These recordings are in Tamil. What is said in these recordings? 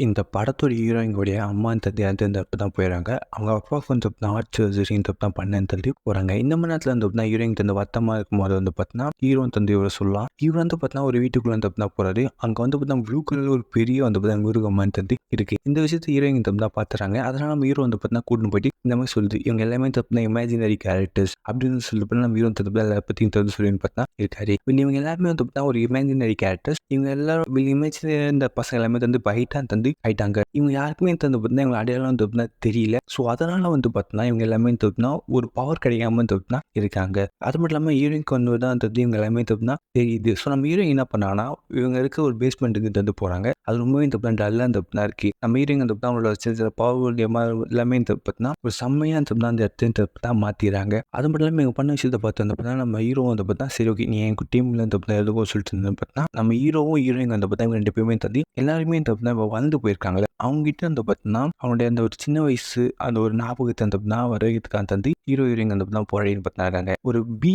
இந்த படத்தோட ஹீரோயினுடைய அம்மா தந்தை வந்து தான் போயிடுறாங்க. அவங்க அப்பாவுக்கு வந்து ஹார்ட் சர்ஜரி தான் பண்ணேன்னு சொல்லி போகிறாங்க. இந்த மணி நேரத்தில் வந்து ஹீரோயின் தந்தை வருத்தமாக இருக்கும்போது வந்து பார்த்தீங்கன்னா ஹீரோ தந்தை இவரை சொல்லலாம். இவர் வந்து பார்த்தீங்கன்னா ஒரு வீட்டுக்குள்ள வந்து போகிறாரு. அங்கே வந்து பார்த்தீங்கன்னா ப்ளூ கலர் ஒரு பெரிய வந்து பார்த்தீங்கன்னா மிருகமான தந்தை இருக்கு. இந்த விஷயத்தை ஹீரோயின் தான் பார்த்துறாங்க. அதனால நம்ம ஹீரோ வந்து பார்த்தீங்கன்னா கூட்டின்னு போயிட்டு இந்த மாதிரி சொல்லுது. இவங்க எல்லாமே பார்த்தீங்கன்னா இமேஜினரி கேரக்டர்ஸ் அப்படின்னு சொல்லிட்டு நம்ம ஹீரோ தந்தை எல்லா பற்றியும் தெரிஞ்சு சொல்லி பார்த்தீங்கன்னா இருக்காரு. இவங்க எல்லாருமே வந்து பார்த்தீங்கன்னா ஒரு இமேஜினரி கேரக்டர்ஸ். இவங்க எல்லாரும் இமேஜினரி இந்த பசங்க எல்லாமே வந்து பைட்டா தந்து ஆயிட்டாங்க. இவங்க யாருக்குமே வந்து பார்த்தீங்கன்னா இவங்க அடையாளம் வந்து பார்த்தீங்கன்னா தெரியல. ஸோ அதனால வந்து பார்த்தீங்கன்னா இவங்க எல்லாமே பார்த்தீங்கன்னா ஒரு பவர் கிடைக்காம பார்த்தீங்கன்னா இருக்காங்க. அது மட்டும் இல்லாமல் ஹீரோயினுக்கு வந்து தான் வந்து இவங்க எல்லாமே பார்த்தீங்கன்னா தெரியுது. ஸோ நம்ம ஹீரோயின் என்ன பண்ணாங்கன்னா இவங்க இருக்க ஒரு பேஸ்மெண்ட்டுக்கு வந்து போகிறாங்க. அது ரொம்பவே டல்லாக பார்த்தீங்கன்னா இருக்கு. நம்ம ஹீரோயின் வந்து அவங்களோட சில சில பவர் எல்லாமே பார்த்தீங்கன்னா ஒரு செம்மையாக அந்த இடத்த தான் மாற்றிடுறாங்க. அது மட்டும் இல்லாமல் இவங்க பண்ண விஷயத்தை பார்த்து வந்து பார்த்தீங்கன்னா நம்ம ஹீரோ வந்து பார்த்தா சரி ஓகே நீ என் டீமில் வந்து எதுவும் சொல்லிட்டு இருந்தேன் பார்த்தீங்கன்னா நம்ம ஹீரோவும் ஹீரோயின் வந்து பார்த்தா ரெண்டு பேருமே தந்தி எல்லாருமே வளர்ந்து போயிருக்காங்களே அவங்ககிட்ட வந்து பார்த்தீங்கன்னா அவனுடைய அந்த ஒரு சின்ன வயசு அந்த ஒரு ஞாபகத்தை அந்த வரைகிறதுக்கான தந்து ஹீரோ ஹீரோயின் அந்த போராடின்னு பார்த்தாங்க. ஒரு பி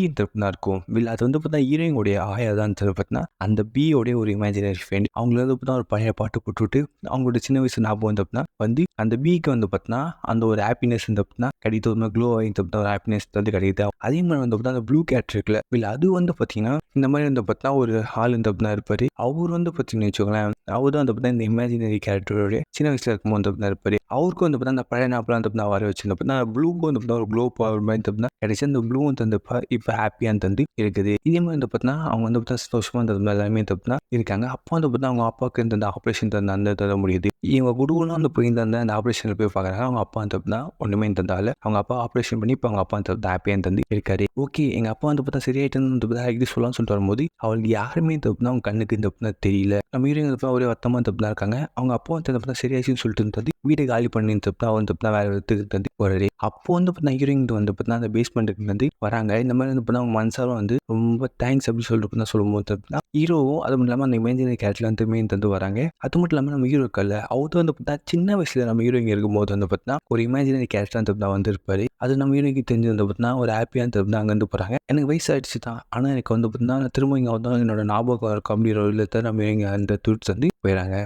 இருக்கும் இல்லை அது வந்து பார்த்தா ஹீரோயினுடைய ஆயா தான் பார்த்தீங்கன்னா அந்த பியோடைய ஒரு இமேஜினரி ஃப்ரெண்ட் அவங்கள வந்து பார்த்தா ஒரு பழைய பாட்டு போட்டுவிட்டு அவங்களோட சின்ன வயசு ஞாபகம் வந்து அந்த பிக்கு வந்து பார்த்தீங்கன்னா அந்த ஒரு ஹாப்பினஸ் வந்து பார்த்தீங்கன்னா கிடைத்த ஒரு க்ளோ ஆகி ஒரு ஹாப்பினஸ் வந்து கிடைக்குது. அதே மாதிரி வந்து பார்த்தா அந்த ப்ளூ கேட் இருக்குல்ல இல்லை அது வந்து பார்த்தீங்கன்னா இந்த மாதிரி வந்து பார்த்தா ஒரு ஆள் இந்த இருப்பாரு. அவர் வந்து பார்த்தீங்கன்னு வச்சுக்கோங்களேன் அவர் தான் வந்து இந்த இமேஜினரி கேரக்டரோட சின்ன வயசுல இருக்கும்போது வந்து இருப்பாரு. அவருக்கும் வந்து பார்த்தா அந்த பழைய நாப்பெல்லாம் வந்து வர வச்சிருந்தப்ப ப்ளூக்கும் வந்து ஒரு க்ளோ பவர் மாதிரி கிடைச்சி அந்த ப்ளூ வந்து இப்போ ஹாப்பியாக வந்து இருக்குது. இதே மாதிரி வந்து பார்த்தீங்கன்னா அவங்க வந்து பார்த்தா சந்தோஷமாக இருந்தது எல்லாமே தப்புனா இருக்காங்க. அப்போ வந்து பார்த்தா அவங்க அப்பாவுக்கு இந்த ஆப்ரேஷன் தந்த அந்த தர முடியுது. இவங்க குடுகுலாம் வந்து போய் அந்த ஆப்ரேஷனில் போய் பார்க்குறாங்க. அவங்க அப்பா தப்புனா ஒன்றுமே தந்தால அவங்க அப்பா ஆப்ரேஷன் பண்ணி இப்போ அவங்க அப்பா ஹாப்பியாக தந்து இருக்காரு. ஓகே எங்கள் அப்பா வந்து பார்த்தா சரியாயிட்டு இது சொல்லலாம்னு சொல்லிட்டு வரும்போது அவளுக்கு யாருமே தப்புனா அவங்க கண்ணுக்கு தப்புனா தெரியல. நம்ம ஹீரோயின் ஒரே வருத்தமாக தப்புனா இருக்காங்க. அவங்க அப்பா வந்து தப்புனா சரியாச்சுன்னு சொல்லிட்டு இருந்தது வீட்டை காலி பண்ணி தப்புனா அவன் தப்புனா வேற இடத்துக்கு தந்து போறாரு. அப்போ வந்து பார்த்தா ஹீரோயின் வந்து பார்த்தா அந்த பேஸ்மெண்ட்டுக்கு வந்து வராங்க. இந்த மாதிரி வந்து பார்த்தா அவங்க மனசாரம் வந்து ரொம்ப தேங்க்ஸ் அப்படின்னு சொல்லிட்டு சொல்லும்போது தப்புனா ஹீரோவும் அது மட்டும் இல்லாமல் அந்த இமேஜினரி கேரக்டர் வந்து மெயின் தந்து வராங்க. அது மட்டும் இல்லாமல் நம்ம ஹீரோ இருக்கல அவர் வந்து பார்த்தா சின்ன வயசுல நம்ம ஹீரோயின் இருக்கும்போது வந்து பார்த்தா ஒரு இமேஜினரி கேரக்டர் வந்து வந்திருப்பாரு. அது நம்ம ஹீரோக்கு தெரிஞ்சு வந்து பார்த்தா ஒரு ஹாப்பியாக தந்து அங்கேருந்து போகிறாங்க. எனக்கு வயசு ஆயிடுச்சு தான் ஆனால் எனக்கு வந்து பார்த்தீங்கன்னா திரும்ப இங்கே வந்து என்னோட ஞாபகம் இருக்கும் அப்படிங்கிற ஒரு இல்லத்தை நம்ம இங்கே அந்த துட்ஸ் வந்து போயிடறாங்க.